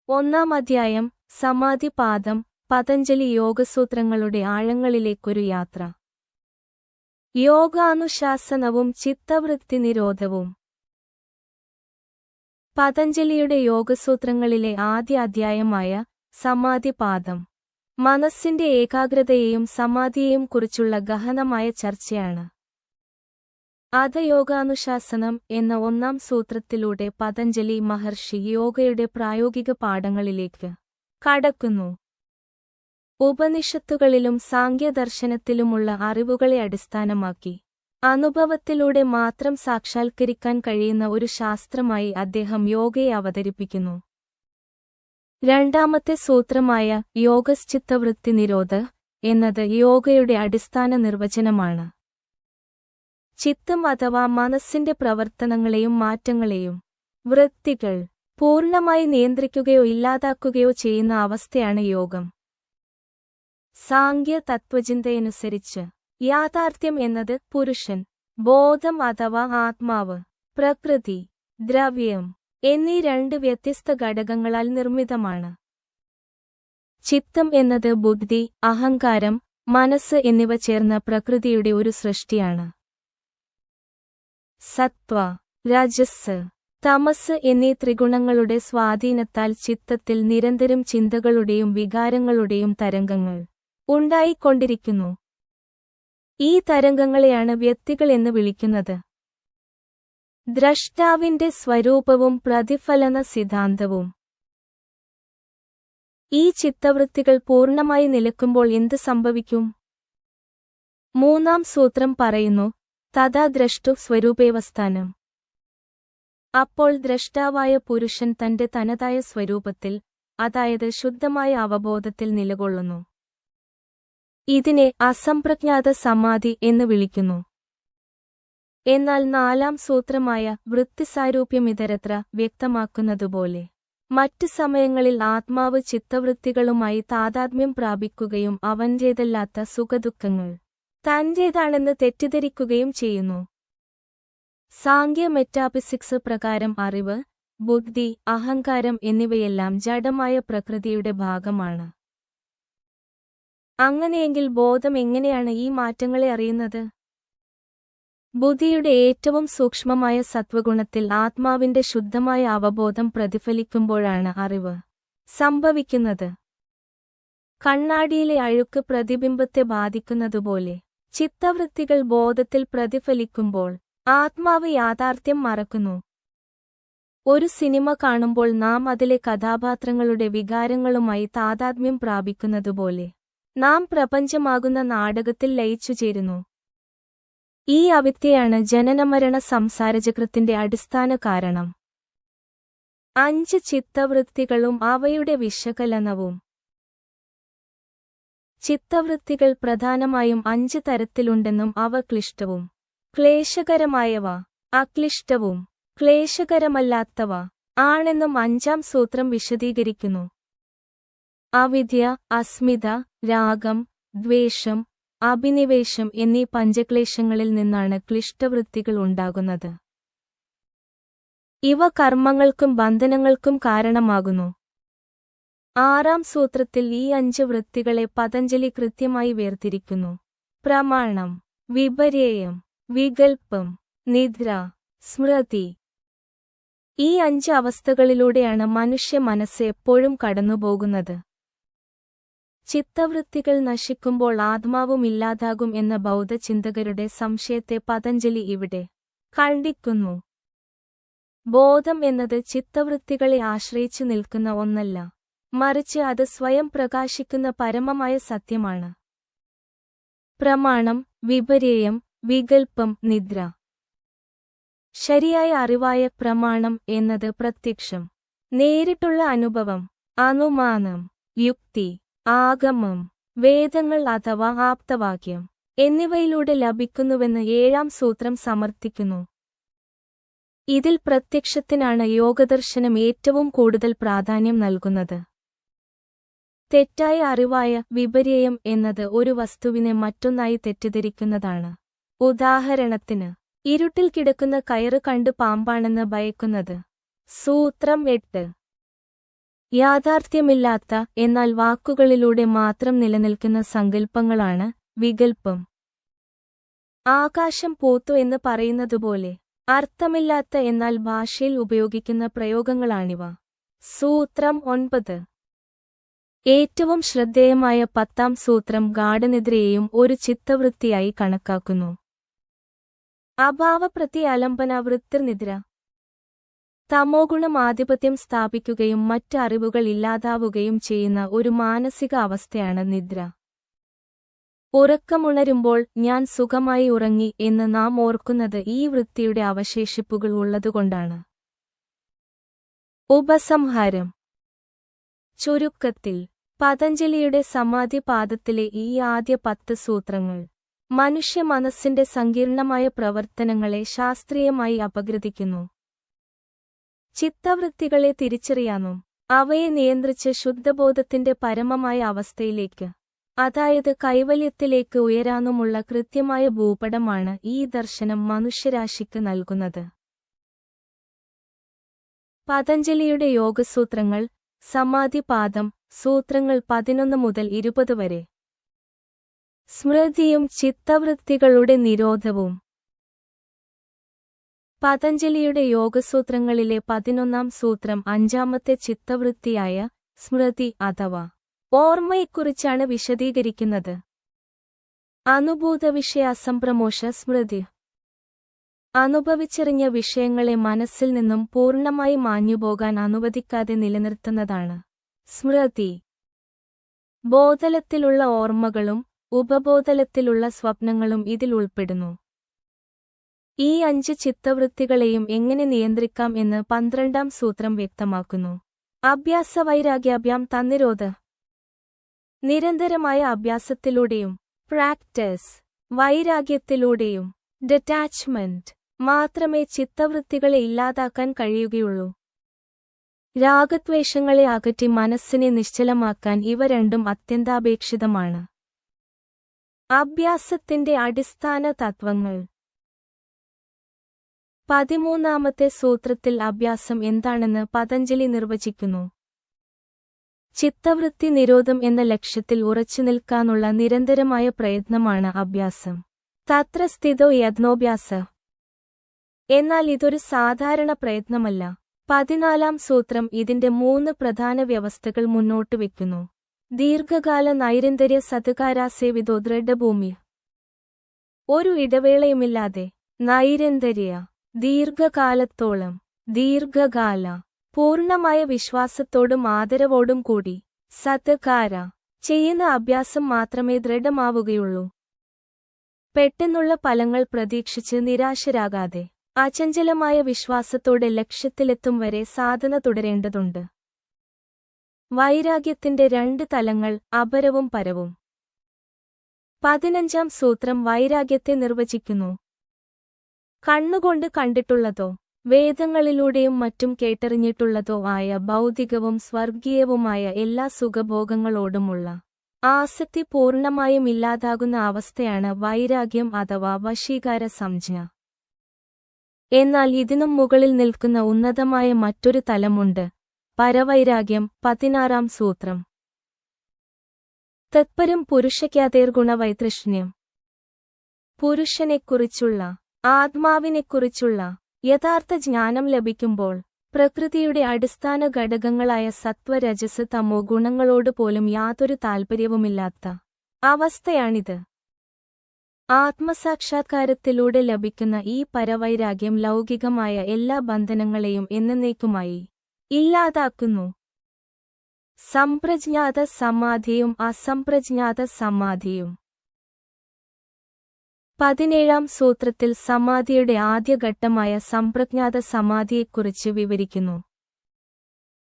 ഒന്നാം അധ്യായം സമാധിപാദം പതഞ്ജലി യോഗസൂത്രങ്ങളുടെ ആഴങ്ങളിലേക്കൊരു യാത്ര. യോഗാനുശാസനവും ചിത്തവൃത്തി നിരോധവും. പതഞ്ജലിയുടെ യോഗസൂത്രങ്ങളിലെ ആദ്യ അധ്യായമായ സമാധിപാദം മനസ്സിന്റെ ഏകാഗ്രതയെയും സമാധിയെയും കുറിച്ചുള്ള ഗഹനമായ ചർച്ചയാണ്. യോഗാനുശാസനം എന്ന ഒന്നാം സൂത്രത്തിലൂടെ പതഞ്ജലി മഹർഷി യോഗയുടെ പ്രായോഗിക പാഠങ്ങളിലേക്ക് കടക്കുന്നു. ഉപനിഷത്തുകളിലും സാംഖ്യദർശനത്തിലുമുള്ള അറിവുകളെ അടിസ്ഥാനമാക്കി അനുഭവത്തിലൂടെ മാത്രം സാക്ഷാത്കരിക്കാൻ കഴിയുന്ന ഒരു ശാസ്ത്രമായി അദ്ദേഹം യോഗയെ അവതരിപ്പിക്കുന്നു. രണ്ടാമത്തെ സൂത്രമായ യോഗശ്ചിത്തവൃത്തി നിരോധ എന്നത് യോഗയുടെ അടിസ്ഥാന നിർവചനമാണ്. ചിത്തം അഥവാ മനസ്സിന്റെ പ്രവർത്തനങ്ങളെയും മാറ്റങ്ങളെയും വൃത്തികൾ പൂർണ്ണമായി നിയന്ത്രിക്കുകയോ ഇല്ലാതാക്കുകയോ ചെയ്യുന്ന അവസ്ഥയാണ് യോഗം. സാംഖ്യ തത്വചിന്തയനുസരിച്ച് യാഥാർത്ഥ്യം എന്നത് പുരുഷൻ, ബോധം അഥവാ ആത്മാവ്, പ്രകൃതി, ദ്രവ്യം എന്നീ രണ്ട് വ്യത്യസ്ത ഘടകങ്ങളാൽ നിർമ്മിതമാണ്. ചിത്തം എന്നത് ബുദ്ധി, അഹങ്കാരം, മനസ്സ് എന്നിവ ചേർന്ന പ്രകൃതിയുടെ ഒരു സൃഷ്ടിയാണ്. സത്വ, രജസ്, തമസ് എന്നീ ത്രിഗുണങ്ങളുടെ സ്വാധീനത്താൽ ചിത്തത്തിൽ നിരന്തരം ചിന്തകളുടെയും വികാരങ്ങളുടെയും തരംഗങ്ങൾ ഉണ്ടായിക്കൊണ്ടിരിക്കുന്നു. ഈ തരംഗങ്ങളെയാണ് വ്യക്തികൾ എന്ന് വിളിക്കുന്നത്. ദ്രഷ്ടാവിന്റെ സ്വരൂപവും പ്രതിഫലന സിദ്ധാന്തവും. ഈ ചിത്തവൃത്തികൾ പൂർണ്ണമായി നിലക്കുമ്പോൾ എന്ത് സംഭവിക്കും? മൂന്നാം സൂത്രം പറയുന്നു, തഥാ ദ്രഷ്ടു സ്വരൂപേവസ്ഥാനം. അപ്പോൾ ദ്രഷ്ടാവായ പുരുഷൻ തന്റെ തനതായ സ്വരൂപത്തിൽ, അതായത് ശുദ്ധമായ അവബോധത്തിൽ നിലകൊള്ളുന്നു. ഇതിനെ അസംപ്രജ്ഞാത സമാധി എന്ന് വിളിക്കുന്നു. എന്നാൽ നാലാം സൂത്രമായ വൃത്തിസാരൂപ്യമിതരത്ര വ്യക്തമാക്കുന്നതുപോലെ മറ്റ് സമയങ്ങളിൽ ആത്മാവ് ചിത്തവൃത്തികളുമായി താതാത്മ്യം പ്രാപിക്കുകയും അവന്റേതല്ലാത്ത സുഖദുഃഖങ്ങൾ തന്റേതാണെന്ന് തെറ്റിദ്ധരിക്കുകയും ചെയ്യുന്നു. സാംഖ്യ മെറ്റാഫിസിക്സ് പ്രകാരം അറിവ്, ബുദ്ധി, അഹങ്കാരം എന്നിവയെല്ലാം ജഡമായ പ്രകൃതിയുടെ ഭാഗമാണ്. അങ്ങനെയെങ്കിൽ ബോധം എങ്ങനെയാണ് ഈ മാറ്റങ്ങളെ അറിയുന്നത്? ബുദ്ധിയുടെ ഏറ്റവും സൂക്ഷ്മമായ സത്വഗുണത്തിൽ ആത്മാവിന്റെ ശുദ്ധമായ അവബോധം പ്രതിഫലിക്കുമ്പോഴാണ് അറിവ് സംഭവിക്കുന്നത്. കണ്ണാടിയിലെ അഴുക്ക് പ്രതിബിംബത്തെ ബാധിക്കുന്നതുപോലെ ചിത്തവൃത്തികൾ ബോധത്തിൽ പ്രതിഫലിക്കുമ്പോൾ ആത്മാവ് യാഥാർത്ഥ്യം മറക്കുന്നു. ഒരു സിനിമ കാണുമ്പോൾ നാം അതിലെ കഥാപാത്രങ്ങളുടെ വികാരങ്ങളുമായി താതാത്മ്യം പ്രാപിക്കുന്നതുപോലെ നാം പ്രപഞ്ചമാകുന്ന നാടകത്തിൽ ലയിച്ചുചേരുന്നു. ഈ അവിദ്യയാണ് ജനനമരണ സംസാരചക്രത്തിന്റെ അടിസ്ഥാന കാരണം. 5 ചിത്തവൃത്തികളും അവയുടെ വിശകലനവും. ചിത്തവൃത്തികൾ പ്രധാനമായും 5 തരത്തിലുണ്ടെന്നും അവ ക്ലിഷ്ടവും ക്ലേശകരമായവ, അക്ലിഷ്ടവും ക്ലേശകരമല്ലാത്തവ ആണെന്നും 5-ാം സൂത്രം വിശദീകരിക്കുന്നു. അവിദ്യ, അസ്മിത, രാഗം, ദ്വേഷം, അഭിനിവേശം എന്നീ പഞ്ചക്ലേശങ്ങളിൽ നിന്നാണ് ക്ലിഷ്ടവൃത്തികൾ ഉണ്ടാകുന്നത്. ഇവ കർമ്മങ്ങൾക്കും ബന്ധനങ്ങൾക്കും കാരണമാകുന്നു. 6-ാം സൂത്രത്തിൽ ഈ 5 വൃത്തികളെ പതഞ്ജലി കൃത്യമായി വേർതിരിക്കുന്നു. പ്രമാണം, വിപര്യേയം, വികൽപ്പം, നിദ്ര, സ്മൃതി. ഈ 5 അവസ്ഥകളിലൂടെയാണ് മനുഷ്യ മനസ്സ് എപ്പോഴും കടന്നുപോകുന്നത്. ചിത്തവൃത്തികൾ നശിക്കുമ്പോൾ ആത്മാവും ഇല്ലാതാകും എന്ന ബൗദ്ധചിന്തകരുടെ സംശയത്തെ പതഞ്ജലി ഇവിടെ ഖണ്ഡിക്കുന്നു. ബോധം എന്നത് ചിത്തവൃത്തികളെ ആശ്രയിച്ചു നിൽക്കുന്ന ഒന്നല്ല, മറിച്ച് അത് സ്വയം പ്രകാശിക്കുന്ന പരമമായ സത്യമാണ്. പ്രമാണം, വിപര്യേയം, വികൽപ്പം, നിദ്ര. ശരിയായ അറിവായ പ്രമാണം എന്നത് പ്രത്യക്ഷം, നേരിട്ടുള്ള അനുഭവം, അനുമാനം, യുക്തി, ആഗമം, വേദങ്ങൾ അഥവാ ആപ്തവാക്യം എന്നിവയിലൂടെ ലഭിക്കുന്നുവെന്ന് 7-ാം സൂത്രം സമർത്ഥിക്കുന്നു. ഇതിൽ പ്രത്യക്ഷത്തിനാണ് യോഗദർശനം ഏറ്റവും കൂടുതൽ പ്രാധാന്യം നൽകുന്നത്. തെറ്റായ അറിവായ വിപര്യേയം എന്നത് ഒരു വസ്തുവിനെ മറ്റൊന്നായി തെറ്റിദ്ധരിക്കുന്നതാണ്. ഉദാഹരണത്തിന്, ഇരുട്ടിൽ കിടക്കുന്ന കയറ് കണ്ട് പാമ്പാണെന്ന് ഭയക്കുന്നത്. സൂത്രം 8. യാഥാർത്ഥ്യമില്ലാത്ത എന്നാൽ വാക്കുകളിലൂടെ മാത്രം നിലനിൽക്കുന്ന സങ്കല്പങ്ങളാണ് വികൽപ്പം. ആകാശം പൂത്തു എന്ന് പറയുന്നതുപോലെ അർത്ഥമില്ലാത്ത എന്നാൽ ഭാഷയിൽ ഉപയോഗിക്കുന്ന പ്രയോഗങ്ങളാണിവ. സൂത്രം 9. ഏറ്റവും ശ്രദ്ധേയമായ 10ാം സൂത്രം ഗാഢനിദ്രയെയും ഒരു ചിത്തവൃത്തിയായി കണക്കാക്കുന്നു. അഭാവപ്രത്യാലംബന വൃത്തിർനിദ്ര. തമോഗുണം ആധിപത്യം സ്ഥാപിക്കുകയും മറ്റ് അറിവുകൾ ഇല്ലാതാവുകയും ചെയ്യുന്ന ഒരു മാനസിക അവസ്ഥയാണ് നിദ്ര. ഉറക്കമുണരുമ്പോൾ ഞാൻ സുഖമായി ഉറങ്ങി എന്ന് നാം ഓർക്കുന്നത് ഈ വൃത്തിയുടെ അവശേഷിപ്പുകൾ ഉള്ളതുകൊണ്ടാണ്. ഉപസംഹാരം. ചുരുക്കത്തിൽ പതഞ്ജലിയുടെ സമാധിപാദത്തിലെ ഈ ആദ്യ 10 സൂത്രങ്ങൾ മനുഷ്യ മനസ്സിന്റെ സങ്കീർണമായ പ്രവർത്തനങ്ങളെ ശാസ്ത്രീയമായി അപഗ്രഥിക്കുന്നു. ചിത്തവൃത്തികളെ തിരിച്ചറിയാനും അവയെ നിയന്ത്രിച്ച് ശുദ്ധബോധത്തിന്റെ പരമമായ അവസ്ഥയിലേക്ക്, അതായത് കൈവല്യത്തിലേക്ക് ഉയരാനുമുള്ള കൃത്യമായ ഭൂപടമാണ് ഈ ദർശനം മനുഷ്യരാശിക്ക് നൽകുന്നത്. പതഞ്ജലിയുടെ യോഗസൂത്രങ്ങൾ, സമാധിപാദം, സൂത്രങ്ങൾ 11 മുതൽ 20 വരെ. സ്മൃതിയും ചിത്തവൃത്തികളുടെ നിരോധവും. പതഞ്ജലിയുടെ യോഗസൂത്രങ്ങളിലെ 11ാം സൂത്രം 5ാമത്തെ ചിത്തവൃത്തിയായ സ്മൃതി അഥവാ ഓർമ്മയെക്കുറിച്ചാണ് വിശദീകരിക്കുന്നത്. അനുഭൂതവിഷയാസംപ്രമോഷ സ്മൃതി. അനുഭവിച്ചറിഞ്ഞ വിഷയങ്ങളെ മനസ്സിൽ നിന്നും പൂർണ്ണമായി മാഞ്ഞുപോകാൻ അനുവദിക്കാതെ നിലനിർത്തുന്നതാണ് സ്മൃതി. ബോധലത്തിലുള്ള ഓർമ്മകളും ഉപബോധലത്തിലുള്ള സ്വപ്നങ്ങളും ഇതിൽ ഉൾപ്പെടുന്നു. ഈ 5 ചിത്തവൃത്തികളെയും എങ്ങനെ നിയന്ത്രിക്കാം എന്ന് 12ാം സൂത്രം വ്യക്തമാക്കുന്നു. അഭ്യാസവൈരാഗ്യാഭ്യാം തന്നിരോധ. നിരന്തരമായ അഭ്യാസത്തിലൂടെയും പ്രാക്ടീസ് വൈരാഗ്യത്തിലൂടെയും ഡിറ്റാച്ച്മെന്റ് മാത്രമേ ചിത്തവൃത്തികളെ ഇല്ലാതാക്കാൻ കഴിയുകയുള്ളൂ. രാഗദ്വേഷങ്ങളെ അകറ്റി മനസ്സിനെ നിശ്ചലമാക്കാൻ ഇവ രണ്ടും അത്യന്താപേക്ഷിതമാണ്. അഭ്യാസത്തിന്റെ അടിസ്ഥാന തത്വങ്ങൾ. 13ാമത്തെ സൂത്രത്തിൽ അഭ്യാസം എന്താണെന്ന് പതഞ്ജലി നിർവചിക്കുന്നു. ചിത്തവൃത്തി നിരോധം എന്ന ലക്ഷ്യത്തിൽ ഉറച്ചുനിൽക്കാനുള്ള നിരന്തരമായ പ്രയത്നമാണ് അഭ്യാസം. തത്ര സ്ഥിതോ യത്നോഭ്യാസ. എന്നാൽ ഇതൊരു സാധാരണ പ്രയത്നമല്ല. 14ാം സൂത്രം ഇതിന്റെ 3 പ്രധാന വ്യവസ്ഥകൾ മുന്നോട്ട് വയ്ക്കുന്നു. ദീർഘകാല നൈരന്തര്യ സത്കാരാസേവിതോ ദൃഢഭൂമി. ഒരു ഇടവേളയുമില്ലാതെ നൈരന്തര്യ ദീർഘകാലത്തോളം ദീർഘകാല പൂർണ്ണമായ വിശ്വാസത്തോടും ആദരവോടും കൂടി സത്കാര ചെയ്യുന്ന അഭ്യാസം മാത്രമേ ദൃഢമാവുകയുള്ളൂ. പെട്ടെന്നുള്ള ഫലങ്ങൾ പ്രതീക്ഷിച്ച് നിരാശരാകാതെ അചഞ്ചലമായ വിശ്വാസത്തോടെ ലക്ഷ്യത്തിലെത്തും വരെ സാധന തുടരേണ്ടതുണ്ട്. വൈരാഗ്യത്തിന്റെ 2 തലങ്ങൾ, അപരവും പരവും. 15ാം സൂത്രം വൈരാഗ്യത്തെ നിർവചിക്കുന്നു. കണ്ണുകൊണ്ട് കണ്ടിട്ടുള്ളതോ വേദങ്ങളിലൂടെയും മറ്റും കേട്ടറിഞ്ഞിട്ടുള്ളതോ ആയ ഭൗതികവും സ്വർഗീയവുമായ എല്ലാ സുഖഭോഗങ്ങളോടുമുള്ള ആസക്തി പൂർണ്ണമായും ഇല്ലാതാകുന്ന അവസ്ഥയാണ് വൈരാഗ്യം അഥവാ വശീകാര സംജ്ഞ. എന്നാൽ ഇതിനും മുകളിൽ നിൽക്കുന്ന ഉന്നതമായ മറ്റൊരു തലമുണ്ട്, പരവൈരാഗ്യം. 16ാം സൂത്രം. തത്പരം പുരുഷഖ്യാതേർഗുണവൈതൃഷ്ണ്യം. പുരുഷനെക്കുറിച്ചുള്ള ആത്മാവിനെക്കുറിച്ചുള്ള യഥാർത്ഥ ജ്ഞാനം ലഭിക്കുമ്പോൾ പ്രകൃതിയുടെ അടിസ്ഥാന ഘടകങ്ങളായ സത്വ രജസ് തമോ ഗുണങ്ങളോട് പോലും യാതൊരു താൽപ്പര്യവുമില്ലാത്ത അവസ്ഥയാണിത്. ആത്മസാക്ഷാത്കാരത്തിലൂടെ ലഭിക്കുന്ന ഈ പരവൈരാഗ്യം ലൗകികമായ എല്ലാ ബന്ധനങ്ങളെയും എന്നേക്കുമായി ഇല്ലാതാക്കുന്നു. സംപ്രജ്ഞാത സമാധിയും അസംപ്രജ്ഞാത സമാധിയും. 17ാം സൂത്രത്തിൽ സമാധിയുടെ ആദ്യഘട്ടമായ സംപ്രജ്ഞാത സമാധിയെക്കുറിച്ച് വിവരിക്കുന്നു.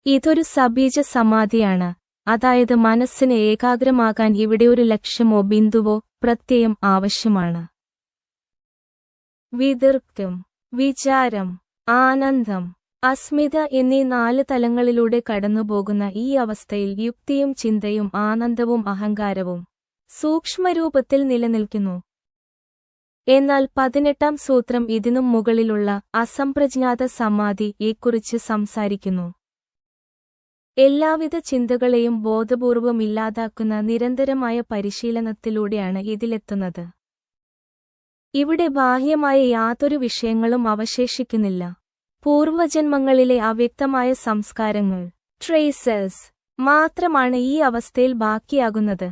ഇതൊരു സബീജ സമാധിയാണ്, അതായത് മനസ്സിന് ഏകാഗ്രമാകാൻ ഇവിടെ ഒരു ലക്ഷ്യമോ ബിന്ദുവോ പ്രത്യയം ആവശ്യമാണ്. വിതർക്കം, വിചാരം, ആനന്ദം, അസ്മിത എന്നീ 4 തലങ്ങളിലൂടെ കടന്നുപോകുന്ന ഈ അവസ്ഥയിൽ യുക്തിയും ചിന്തയും ആനന്ദവും അഹങ്കാരവും സൂക്ഷ്മരൂപത്തിൽ നിലനിൽക്കുന്നു. എന്നാൽ 18ാം സൂത്രം ഇതിനും മുകളിലുള്ള അസംപ്രജ്ഞാത സമാധിയെക്കുറിച്ച് സംസാരിക്കുന്നു. എല്ലാവിധ ചിന്തകളെയും ബോധപൂർവം ഇല്ലാതാക്കുന്ന നിരന്തരമായ പരിശീലനത്തിലൂടെയാണ് ഇതിലെത്തുന്നത്. ഇവിടെ ബാഹ്യമായ യാതൊരു വിഷയങ്ങളും അവശേഷിക്കുന്നില്ല. പൂർവജന്മങ്ങളിലെ അവ്യക്തമായ സംസ്കാരങ്ങൾ, ട്രേസസ്, മാത്രമാണ് ഈ അവസ്ഥയിൽ ബാക്കിയാകുന്നത്.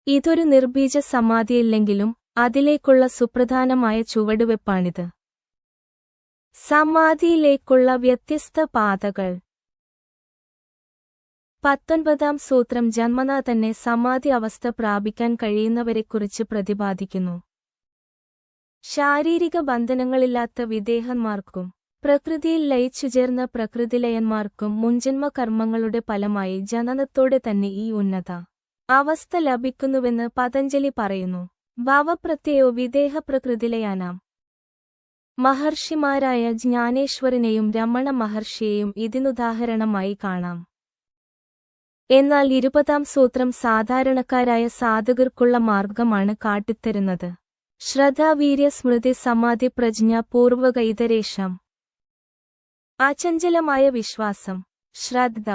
ഇതൊരു നിർബീജ സമാധിയില്ലെങ്കിലും അതിലേക്കുള്ള സുപ്രധാനമായ ചുവടുവെപ്പാണിത്. സമാധിയിലേക്കുള്ള വ്യത്യസ്ത പാതകൾ. 19-ാം സൂത്രം ജന്മനാ തന്നെ സമാധി അവസ്ഥ പ്രാപിക്കാൻ കഴിയുന്നവരെക്കുറിച്ച് പ്രതിപാദിക്കുന്നു. ശാരീരിക ബന്ധനങ്ങളില്ലാത്ത വിദേഹന്മാർക്കും പ്രകൃതിയിൽ ലയിച്ചുചേർന്ന പ്രകൃതിലയന്മാർക്കും മുൻജന്മ കർമ്മങ്ങളുടെ ഫലമായി ജനനത്തോടെ തന്നെ ഈ ഉന്നത അവസ്ഥ ലഭിക്കുന്നുവെന്ന് പതഞ്ജലി പറയുന്നു. ഭാവപ്രത്യയോ വിദേഹ പ്രകൃതിലയാനാം. മഹർഷിമാരായ ജ്ഞാനേശ്വരനെയും രമണ മഹർഷിയെയും ഇതിനുദാഹരണമായി കാണാം. എന്നാൽ 20-ാം സൂത്രം സാധാരണക്കാരായ സാധകർക്കുള്ള മാർഗമാണ് കാട്ടിത്തരുന്നത്. ശ്രദ്ധ, വീര്യ, സ്മൃതി, സമാധി, പ്രജ്ഞ, പൂർവക ഇതരേഷാം. അചഞ്ചലമായ വിശ്വാസം, ശ്രദ്ധ,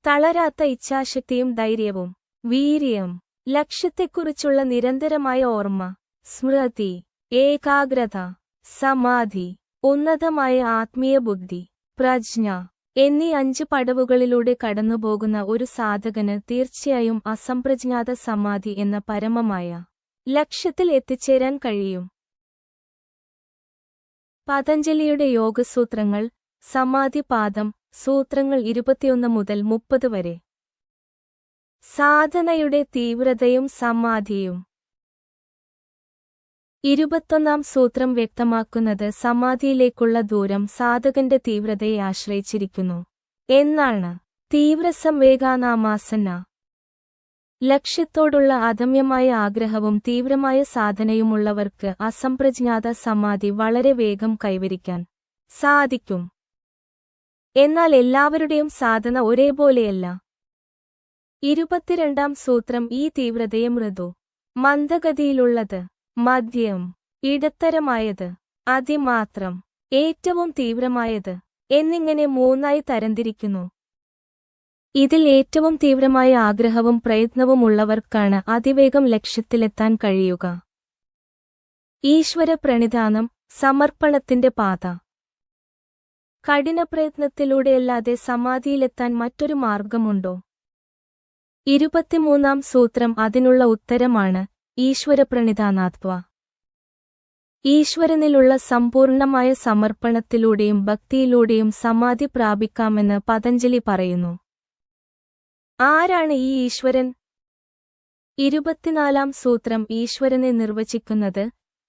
തളരാത്ത ഇച്ഛാശക്തിയും ധൈര്യവും, വീര്യം, ലക്ഷ്യത്തെക്കുറിച്ചുള്ള നിരന്തരമായ ഓർമ്മ, സ്മൃതി, ഏകാഗ്രത, സമാധി, ഉന്നതമായ ആത്മീയ ബുദ്ധി, പ്രജ്ഞ എന്നീ 5 പടവുകളിലൂടെ കടന്നുപോകുന്ന ഒരു സാധകന് തീർച്ചയായും അസംപ്രജ്ഞാത സമാധി എന്ന പരമമായ ലക്ഷ്യത്തിൽ എത്തിച്ചേരാൻ കഴിയും. പതഞ്ജലിയുടെ യോഗസൂത്രങ്ങൾ, സമാധിപാദം, സൂത്രങ്ങൾ 21 മുതൽ 30 വരെ. സാധനയുടെ തീവ്രതയും സമാധിയും. 21-ാം സൂത്രം വ്യക്തമാക്കുന്നത് സമാധിയിലേക്കുള്ള ദൂരം സാധകന്റെ തീവ്രതയെ ആശ്രയിച്ചിരിക്കുന്നു എന്നാണ്. തീവ്രസംവേഗാനാമാസന്ന. ലക്ഷ്യത്തോടുള്ള അദമ്യമായ ആഗ്രഹവും തീവ്രമായ സാധനയുമുള്ളവർക്ക് അസംപ്രജ്ഞാത സമാധി വളരെ വേഗം കൈവരിക്കാൻ സാധിക്കും. എന്നാൽ എല്ലാവരുടെയും സാധന ഒരേപോലെയല്ല. 22-ാം സൂത്രം ഈ തീവ്രതയെ മൃദു, മന്ദഗതിയിലുള്ളത്, മധ്യം, ഇടത്തരമായത്, അതിമാത്രം, ഏറ്റവും തീവ്രമായത് എന്നിങ്ങനെ 3ആയി തരംതിരിക്കുന്നു. ഇതിൽ ഏറ്റവും തീവ്രമായ ആഗ്രഹവും പ്രയത്നവും ഉള്ളവർക്കാണ് അതിവേഗം ലക്ഷ്യത്തിലെത്താൻ കഴിയുക. ഈശ്വര പ്രണിധാനം, സമർപ്പണത്തിന്റെ പാത. കഠിനപ്രയത്നത്തിലൂടെയല്ലാതെ സമാധിയിലെത്താൻ മറ്റൊരു മാർഗമുണ്ടോ? 23-ാം സൂത്രം അതിനുള്ള ഉത്തരമാണ്. ഈശ്വരപ്രണിധാനാത്വ. ഈശ്വരനിലുള്ള സമ്പൂർണമായ സമർപ്പണത്തിലൂടെയും ഭക്തിയിലൂടെയും സമാധി പ്രാപിക്കാമെന്ന് പതഞ്ജലി പറയുന്നു. ആരാണ് ഈ ഈശ്വരൻ? 24-ാം സൂത്രം ഈശ്വരനെ നിർവചിക്കുന്നത്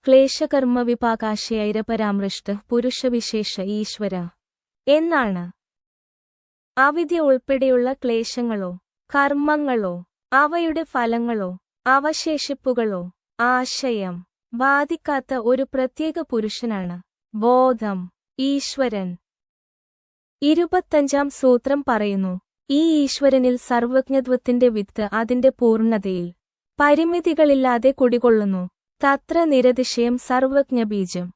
ക്ലേശകർമ്മ വിപാകാശയൈരപരാമൃഷ്ട പുരുഷവിശേഷ ഈശ്വര എന്നാണ്. അവിദ്യ ഉൾപ്പെടെയുള്ള ക്ലേശങ്ങളോ കർമ്മങ്ങളോ അവയുടെ ഫലങ്ങളോ അവശേഷിപ്പുകളോ ആശയം ബാധിക്കാത്ത ഒരു പ്രത്യേക പുരുഷനാണ് ബോധം, ഈശ്വരൻ. 25-ാം സൂത്രം പറയുന്നു, ഈ ഈശ്വരനിൽ സർവജ്ഞത്വത്തിന്റെ വിത്ത് അതിന്റെ പൂർണ്ണതയിൽ പരിമിതികളില്ലാതെ കുടികൊള്ളുന്നു. തത്ര നിരതിശയം സർവജ്ഞബീജം.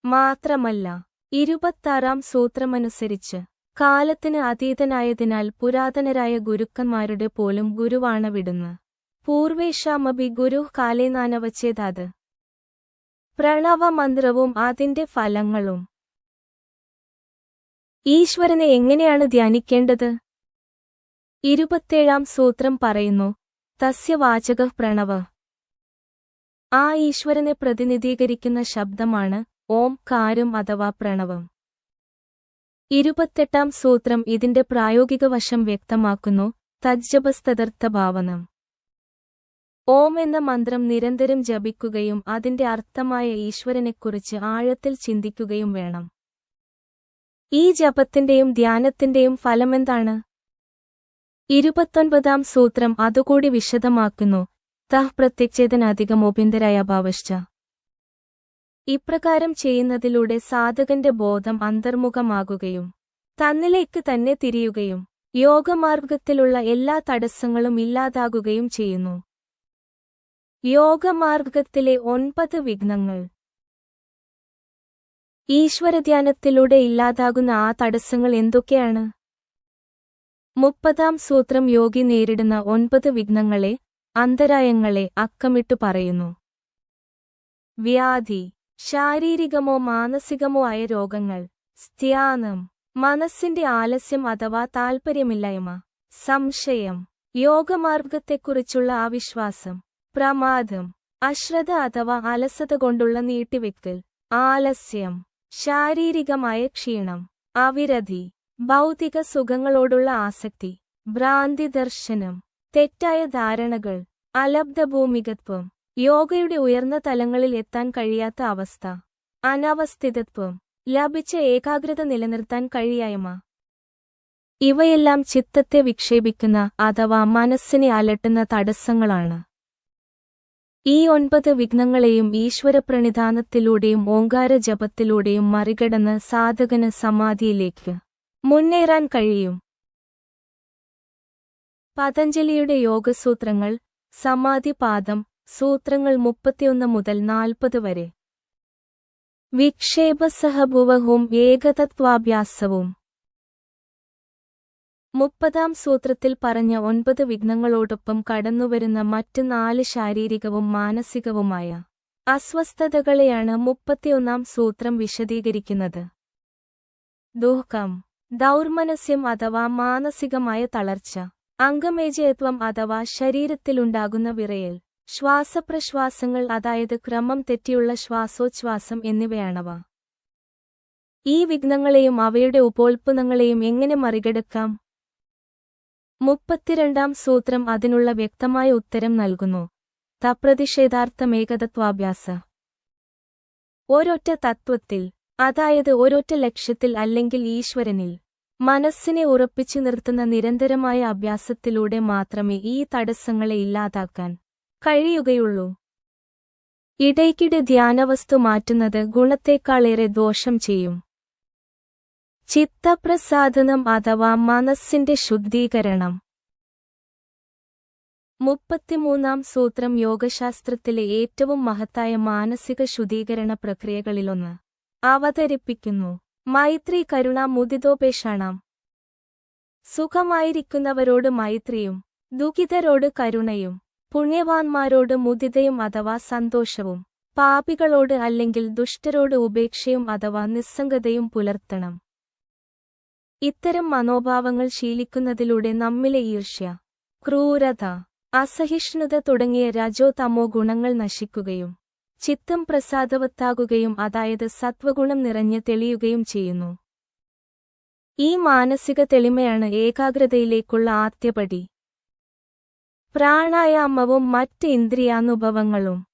മാത്രമല്ല 26-ാം സൂത്രമനുസരിച്ച് കാലത്തിന് അതീതനായതിനാൽ പുരാതനരായ ഗുരുക്കന്മാരുടെ പോലും ഗുരുവാണ് വിടുന്ന്. പൂർവേഷാമഭി ഗുരു കാലേനാനവച്ചേതാത്. പ്രണവമന്ത്രവും അതിന്റെ ഫലങ്ങളും. ഈശ്വരനെ എങ്ങനെയാണ് ധ്യാനിക്കേണ്ടത്? 27-ാം സൂത്രം പറയുന്നു, തസ്യ വാചക പ്രണവ. ആ ഈശ്വരനെ പ്രതിനിധീകരിക്കുന്ന ശബ്ദമാണ് ഓംകാരം അഥവാ പ്രണവം. 28-ാം സൂത്രം ഇതിന്റെ പ്രായോഗിക വശം വ്യക്തമാക്കുന്നു, തജ്ജപസ്തദർത്ഥ ഭാവനം. ഓം എന്ന മന്ത്രം നിരന്തരം ജപിക്കുകയും അതിന്റെ അർത്ഥമായ ഈശ്വരനെക്കുറിച്ച് ആഴത്തിൽ ചിന്തിക്കുകയും വേണം. ഈ ജപത്തിന്റെയും ധ്യാനത്തിന്റെയും ഫലമെന്താണ്? 29-ാം സൂത്രം അതുകൂടി വിശദമാക്കുന്നു, തഹ് പ്രത്യക്ഷേതനാധികമോഭ്യന്തരായ ഭാവശ്ച. ഇപ്രകാരം ചെയ്യുന്നതിലൂടെ സാധകന്റെ ബോധം അന്തർമുഖമാകുകയും തന്നിലേക്ക് തന്നെ തിരിയുകയും യോഗമാർഗത്തിലുള്ള എല്ലാ തടസ്സങ്ങളും ഇല്ലാതാകുകയും ചെയ്യുന്നു. യോഗമാർഗത്തിലെ 9 വിഘ്നങ്ങൾ. ഈശ്വരധ്യാനത്തിലൂടെ ഇല്ലാതാകുന്ന ആ തടസ്സങ്ങൾ എന്തൊക്കെയാണ്? 30-ാം സൂത്രം യോഗി നേരിടുന്ന 9 വിഘ്നങ്ങളെ, അന്തരായങ്ങളെ അക്കമിട്ടു പറയുന്നു. വ്യാധി, ശാരീരികമോ മാനസികമോ ആയ രോഗങ്ങൾ. സ്ഥ്യാനം, മനസ്സിന്റെ ആലസ്യം അഥവാ താൽപര്യമില്ലായ്മ. സംശയം, യോഗമാർഗത്തെക്കുറിച്ചുള്ള അവിശ്വാസം. പ്രമാദം, അശ്രദ്ധ അഥവാ അലസത കൊണ്ടുള്ള നീട്ടിവെക്കൽ. ആലസ്യം, ശാരീരികമായ ക്ഷീണം. അവിരതി, ഭൗതിക സുഖങ്ങളോടുള്ള ആസക്തി. ഭ്രാന്തി ദർശനം, തെറ്റായ ധാരണകൾ. അലബ്ധഭൂമികത്വം, യോഗയുടെ ഉയർന്ന തലങ്ങളിൽ എത്താൻ കഴിയാത്ത അവസ്ഥ. അനവസ്ഥിതത്വം, ലഭിച്ച ഏകാഗ്രത നിലനിർത്താൻ കഴിയായ്മ. ഇവയെല്ലാം ചിത്തത്തെ വിക്ഷേപിക്കുന്ന അഥവാ മനസ്സിനെ അലട്ടുന്ന തടസ്സങ്ങളാണ്. ഈ 9 വിഘ്നങ്ങളെയും ഈശ്വരപ്രണിധാനത്തിലൂടെയും ഓങ്കാര ജപത്തിലൂടെയും മറികടന്ന് സാധകന് സമാധിയിലേക്ക് മുന്നേറാൻ കഴിയും. പതഞ്ജലിയുടെ യോഗസൂത്രങ്ങൾ. സമാധിപാദം. സൂത്രങ്ങൾ 31 മുതൽ 40 വരെ. വിക്ഷേപസഹഭുവവും ഏകതത്വാഭ്യാസവും. 30-ാം സൂത്രത്തിൽ പറഞ്ഞ 9 വിഘ്നങ്ങളോടൊപ്പം കടന്നുവരുന്ന മറ്റ് 4 ശാരീരികവും മാനസികവുമായ അസ്വസ്ഥതകളെയാണ് 31-ാം സൂത്രം വിശദീകരിക്കുന്നത്. ദുഃഖം, ദൗർമനസ്യം അഥവാ മാനസികമായ തളർച്ച. അംഗമേജയത്വം അഥവാ ശരീരത്തിലുണ്ടാകുന്ന വിറയൽ. ശ്വാസപ്രശ്വാസങ്ങൾ അതായത് ക്രമം തെറ്റിയുള്ള ശ്വാസോച്ഛ്വാസം എന്നിവയാണവ. ഈ വിഘ്നങ്ങളെയും അവയുടെ ഉപോൽപ്പന്നങ്ങളെയും എങ്ങനെ മറികടക്കാം? 32-ാം സൂത്രം അതിനുള്ള വ്യക്തമായ ഉത്തരം നൽകുന്നു. തപ്രതിഷേധാർത്ഥമേകതത്വാഭ്യാസ. ഒരൊറ്റ തത്വത്തിൽ, അതായത് ഒരൊറ്റ ലക്ഷ്യത്തിൽ അല്ലെങ്കിൽ ഈശ്വരനിൽ മനസ്സിനെ ഉറപ്പിച്ചു നിർത്തുന്ന നിരന്തരമായ അഭ്യാസത്തിലൂടെ മാത്രമേ ഈ തടസ്സങ്ങളെ ഇല്ലാതാക്കാൻ കഴിയുകയുള്ളൂ. ഇടയ്ക്കിടെ ധ്യാനവസ്തു മാറ്റുന്നത് ഗുണത്തേക്കാളേറെ ദോഷം ചെയ്യും. ചിത്തപ്രസാദനം അഥവാ മനസ്സിന്റെ ശുദ്ധീകരണം. 33-ാം സൂത്രം യോഗശാസ്ത്രത്തിലെ ഏറ്റവും മഹത്തായ മാനസിക ശുദ്ധീകരണ പ്രക്രിയകളിലൊന്ന് അവതരിപ്പിക്കുന്നു. മൈത്രി കരുണ മുദിതോപേക്ഷാണാം. സുഖമായിരിക്കുന്നവരോട് മൈത്രിയും ദുഃഖിതരോട് കരുണയും പുണ്യവാന്മാരോട് മുദിതയും അഥവാ സന്തോഷവും പാപികളോട് അല്ലെങ്കിൽ ദുഷ്ടരോട് ഉപേക്ഷയും അഥവാ നിസ്സംഗതയും പുലർത്തണം. ഇത്തരം മനോഭാവങ്ങൾ ശീലിക്കുന്നതിലൂടെ നമ്മിലെ ഈർഷ്യ, ക്രൂരത, അസഹിഷ്ണുത തുടങ്ങിയ രജോ തമോ ഗുണങ്ങൾ നശിക്കുകയും ചിത്തം പ്രസാദവത്താകുകയും അതായത് സത്വഗുണം നിറഞ്ഞ് തെളിയുകയും ചെയ്യുന്നു. ഈ മാനസിക തെളിമയാണ് ഏകാഗ്രതയിലേക്കുള്ള ആദ്യപടി. പ്രാണായാമവും മറ്റ് ഇന്ദ്രിയാനുഭവങ്ങളും.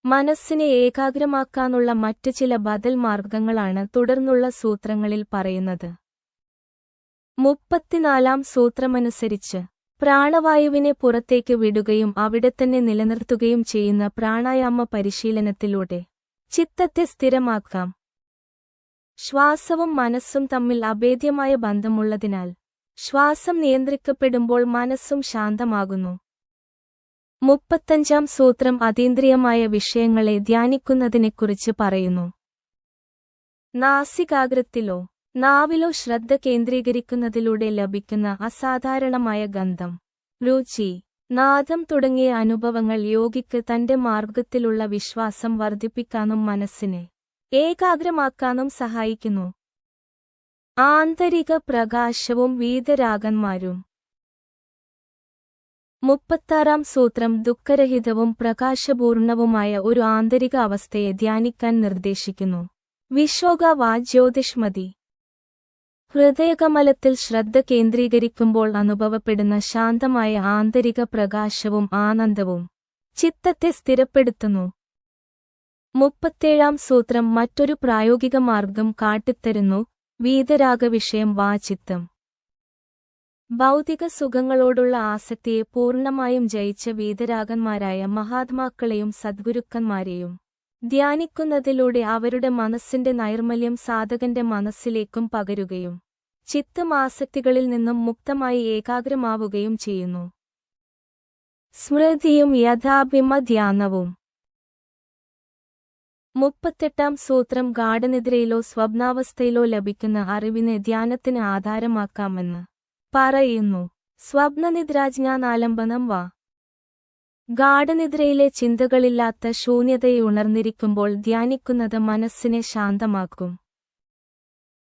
മനസ്സിനെ ഏകാഗ്രമാക്കാനുള്ള മറ്റ് ചില ബദൽ മാർഗങ്ങളാണ് തുടർന്നുള്ള സൂത്രങ്ങളിൽ പറയുന്നത്. 34-ാം സൂത്രമനുസരിച്ച് പ്രാണവായുവിനെ പുറത്തേക്ക് വിടുകയും അവിടെത്തന്നെ നിലനിർത്തുകയും ചെയ്യുന്ന പ്രാണായാമ പരിശീലനത്തിലൂടെ ചിത്തത്തെ സ്ഥിരമാക്കാം. ശ്വാസവും മനസ്സും തമ്മിൽ അഭേദ്യമായ ബന്ധമുള്ളതിനാൽ ശ്വാസം നിയന്ത്രിക്കപ്പെടുമ്പോൾ മനസ്സും ശാന്തമാകുന്നു. 35-ാം സൂത്രം അതീന്ദ്രിയമായ വിഷയങ്ങളെ ധ്യാനിക്കുന്നതിനെക്കുറിച്ച് പറയുന്നു. നാസികാഗ്രത്തിലോ നാവിലോ ശ്രദ്ധ കേന്ദ്രീകരിക്കുന്നതിലൂടെ ലഭിക്കുന്ന അസാധാരണമായ ഗന്ധം, രുചി, നാദം തുടങ്ങിയ അനുഭവങ്ങൾ യോഗിക്ക് തന്റെ മാർഗത്തിലുള്ള വിശ്വാസം വർദ്ധിപ്പിക്കാനും മനസ്സിനെ ഏകാഗ്രമാക്കാനും സഹായിക്കുന്നു. ആന്തരിക പ്രകാശവും വീതരാഗന്മാരും. 36-ാം സൂത്രം ദുഃഖരഹിതവും പ്രകാശപൂർണവുമായ ഒരു ആന്തരിക അവസ്ഥയെ ധ്യാനിക്കാൻ നിർദ്ദേശിക്കുന്നു. വിശോക വാ ജ്യോതിഷ്മതി. ഹൃദയകമലത്തിൽ ശ്രദ്ധ കേന്ദ്രീകരിക്കുമ്പോൾ അനുഭവപ്പെടുന്ന ശാന്തമായ ആന്തരിക പ്രകാശവും ആനന്ദവും ചിത്തത്തെ സ്ഥിരപ്പെടുത്തുന്നു. 37-ാം സൂത്രം മറ്റൊരു പ്രായോഗിക മാർഗം കാട്ടിത്തരുന്നു. വീതരാഗവിഷയം വാ ചിത്തം. ഭൗതിക സുഖങ്ങളോടുള്ള ആസക്തിയെ പൂർണ്ണമായും ജയിച്ച വീതരാഗന്മാരായ മഹാത്മാക്കളെയും സദ്ഗുരുക്കന്മാരെയും ധ്യാനിക്കുന്നതിലൂടെ അവരുടെ മനസ്സിന്റെ നൈർമല്യം സാധകന്റെ മനസ്സിലേക്കും പകരുകയും ചിത്തം ആസക്തികളിൽ നിന്നും മുക്തമായി ഏകാഗ്രമാവുകയും ചെയ്യുന്നു. സ്മൃതിയും യഥാഭിമ ധ്യാനവും. 38 സൂത്രം ഗാഠനിദ്രയിലോ സ്വപ്നാവസ്ഥയിലോ ലഭിക്കുന്ന അറിവിനെ ധ്യാനത്തിന് ആധാരമാക്കാമെന്ന് പറയുന്നു. സ്വപ്നനിദ്രാജ്ഞാനാലംബനം വാ. ഗാഠനിദ്രയിലെ ചിന്തകളില്ലാത്ത ശൂന്യതയെ ഉണർന്നിരിക്കുമ്പോൾ ധ്യാനിക്കുന്നത് മനസ്സിനെ ശാന്തമാക്കും.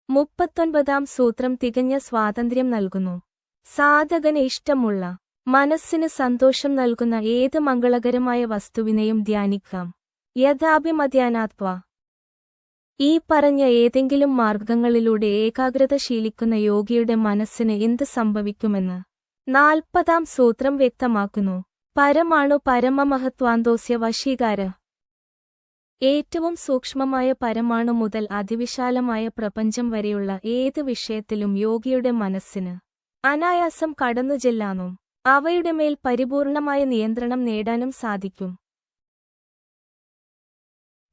39 സൂത്രം തികഞ്ഞ സ്വാതന്ത്ര്യം നൽകുന്നു. സാധകന് ഇഷ്ടമുള്ള, മനസ്സിന് സന്തോഷം നൽകുന്ന ഏത് മംഗളകരമായ വസ്തുവിനെയും ധ്യാനിക്കാം. യഥാഭിമധ്യാനാത്വ. ഈ പറഞ്ഞ ഏതെങ്കിലും മാർഗങ്ങളിലൂടെ ഏകാഗ്രത ശീലിക്കുന്ന യോഗിയുടെ മനസ്സിന് എന്ത് സംഭവിക്കുമെന്ന് 40 സൂത്രം വ്യക്തമാക്കുന്നു. പരമാണു പരമമഹത്വാന്തോസ്യ വശീകാര. ഏറ്റവും സൂക്ഷ്മമായ പരമാണു മുതൽ അതിവിശാലമായ പ്രപഞ്ചം വരെയുള്ള ഏത് വിഷയത്തിലും യോഗിയുടെ മനസ്സിന് അനായാസം കടന്നുചെല്ലാനും അവയുടെ മേൽ പരിപൂർണമായ നിയന്ത്രണം നേടാനും സാധിക്കും.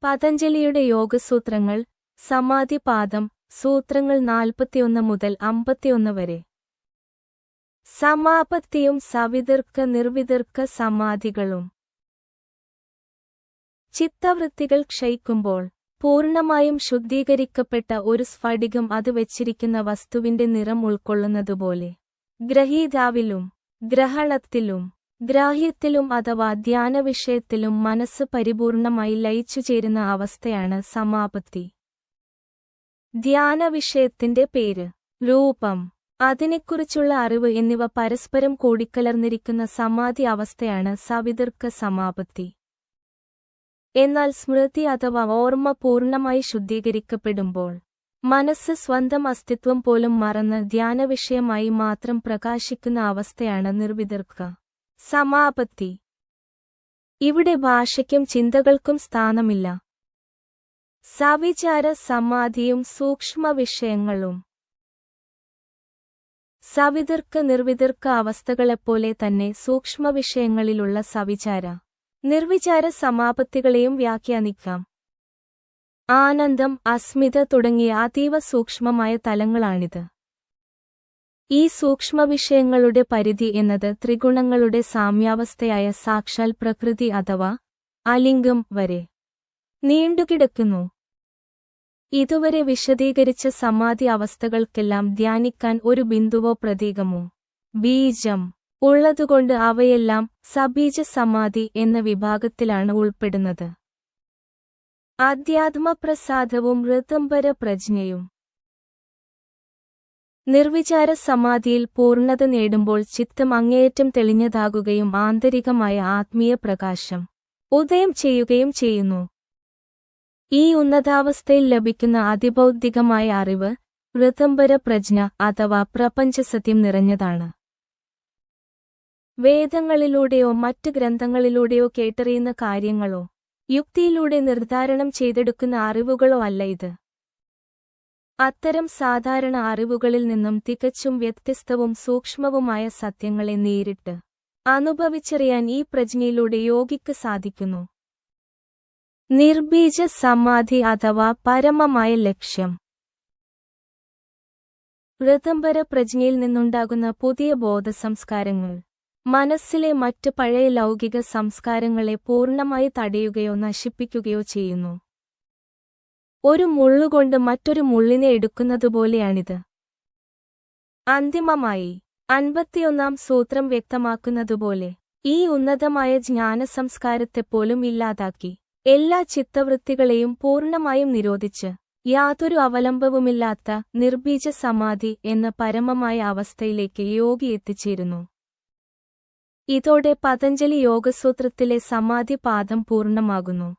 പതഞ്ജലിയുടെ യോഗസൂത്രങ്ങൾ, സമാധിപാദം, സൂത്രങ്ങൾ 41 മുതൽ 51 വരെ. സമാപത്തിയും സവിതർക്ക നിർവിതർക്ക സമാധികളും. ചിത്തവൃത്തികൾ ക്ഷയിക്കുമ്പോൾ പൂർണ്ണമായും ശുദ്ധീകരിക്കപ്പെട്ട ഒരു സ്ഫടികം അത് വെച്ചിരിക്കുന്ന വസ്തുവിന്റെ നിറം ഉൾക്കൊള്ളുന്നതുപോലെ ഗ്രഹീതാവിലും ഗ്രഹണത്തിലും ഗ്രാഹ്യത്തിലും അഥവാ ധ്യാനവിഷയത്തിലും മനസ്സ് പരിപൂർണമായി ലയിച്ചുചേരുന്ന അവസ്ഥയാണ് സമാപത്തി. ധ്യാനവിഷയത്തിന്റെ പേര്, രൂപം, അതിനെക്കുറിച്ചുള്ള അറിവ് എന്നിവ പരസ്പരം കൂടിക്കലർന്നിരിക്കുന്ന സമാധി അവസ്ഥയാണ് സവിതർക്ക സമാപത്തി. എന്നാൽ സ്മൃതി അഥവാ ഓർമ്മ പൂർണ്ണമായി ശുദ്ധീകരിക്കപ്പെടുമ്പോൾ മനസ്സ് സ്വന്തം അസ്തിത്വം പോലും മറന്ന് ധ്യാനവിഷയമായി മാത്രം പ്രകാശിക്കുന്ന അവസ്ഥയാണ് നിർവിതർക്ക സമാപത്തി. ഇവിടെ ഭാഷയ്ക്കും ചിന്തകൾക്കും സ്ഥാനമില്ല. സവിചാര സമാധിയും സൂക്ഷ്മ വിഷയങ്ങളും സവിതർക്ക നിർവിതർക്ക അവസ്ഥകളെപ്പോലെ തന്നെ സൂക്ഷ്മവിഷയങ്ങളിലുള്ള സവിചാര നിർവിചാര സമാപത്തികളെയും വ്യാഖ്യാനിക്കാം. ആനന്ദം, അസ്മിത തുടങ്ങിയ അതീവ സൂക്ഷ്മമായ തലങ്ങളാണിത്. ഈ സൂക്ഷ്മവിഷയങ്ങളുടെ പരിധി എന്നത് ത്രിഗുണങ്ങളുടെ സാമ്യാവസ്ഥയായ സാക്ഷാൽ പ്രകൃതി അഥവാ അലിംഗം വരെ നീണ്ടുകിടക്കുന്നു. ഇതുവരെ വിശദീകരിച്ച സമാധി അവസ്ഥകൾക്കെല്ലാം ധ്യാനിക്കാൻ ഒരു ബിന്ദുവോ പ്രതീകമോ ബീജം ഉള്ളതുകൊണ്ട് അവയെല്ലാം സബീജ സമാധി എന്ന വിഭാഗത്തിലാണ് ഉൾപ്പെടുന്നത്. അധ്യാത്മപ്രസാദവും ഋതംബര പ്രജ്ഞയും. നിർവിചാര സമാധിയിൽ പൂർണ്ണത നേടുമ്പോൾ ചിത്തം അങ്ങേയറ്റം തെളിഞ്ഞതാകുകയും ആന്തരികമായ ആത്മീയ പ്രകാശം ഉദയം ചെയ്യുകയും ചെയ്യുന്നു. ഈ ഉന്നതാവസ്ഥയിൽ ലഭിക്കുന്ന അതിഭൗതികമായ അറിവ് ഋതംബര പ്രജ്ഞ അഥവാ പ്രപഞ്ചസത്യം നിറഞ്ഞതാണ്. വേദങ്ങളിലൂടെയോ മറ്റ് ഗ്രന്ഥങ്ങളിലൂടെയോ കേട്ടറിയുന്ന കാര്യങ്ങളോ യുക്തിയിലൂടെ നിർദ്ധാരണം ചെയ്തെടുക്കുന്ന അറിവുകളോ അല്ല ഇത്. അത്തരം സാധാരണ അറിവുകളിൽ നിന്നും തികച്ചും വ്യത്യസ്തവും സൂക്ഷ്മവുമായ സത്യങ്ങളെ നേരിട്ട് അനുഭവിച്ചറിയാൻ ഈ പ്രജ്ഞയിലൂടെ യോഗിക്ക് സാധിക്കുന്നു. നിർബീജ സമാധി അഥവാ പരമമായ ലക്ഷ്യം. ഋതംബര പ്രജ്ഞയിൽ നിന്നുണ്ടാകുന്ന പുതിയ ബോധസംസ്കാരങ്ങൾ മനസ്സിലെ മറ്റ് പഴയ ലൗകിക സംസ്കാരങ്ങളെ പൂർണ്ണമായി തടയുകയോ നശിപ്പിക്കുകയോ ചെയ്യുന്നു. ഒരു മുള്ളുകൊണ്ട് മറ്റൊരു മുള്ളിനെ എടുക്കുന്നതുപോലെയാണിത്. അന്തിമമായി 51 സൂത്രം വ്യക്തമാക്കുന്നതുപോലെ ഈ ഉന്നതമായ ജ്ഞാനസംസ്കാരത്തെപ്പോലും ഇല്ലാതാക്കി എല്ലാ ചിത്തവൃത്തികളെയും പൂർണ്ണമായും നിരോധിച്ച് യാതൊരു അവലംബവുമില്ലാത്ത നിർബീജ സമാധി എന്ന പരമമായ അവസ്ഥയിലേക്ക് യോഗി എത്തിച്ചേരുന്നു. ഇതോടെ പതഞ്ജലി യോഗസൂത്രത്തിലെ സമാധി പാദം പൂർണ്ണമാകുന്നു.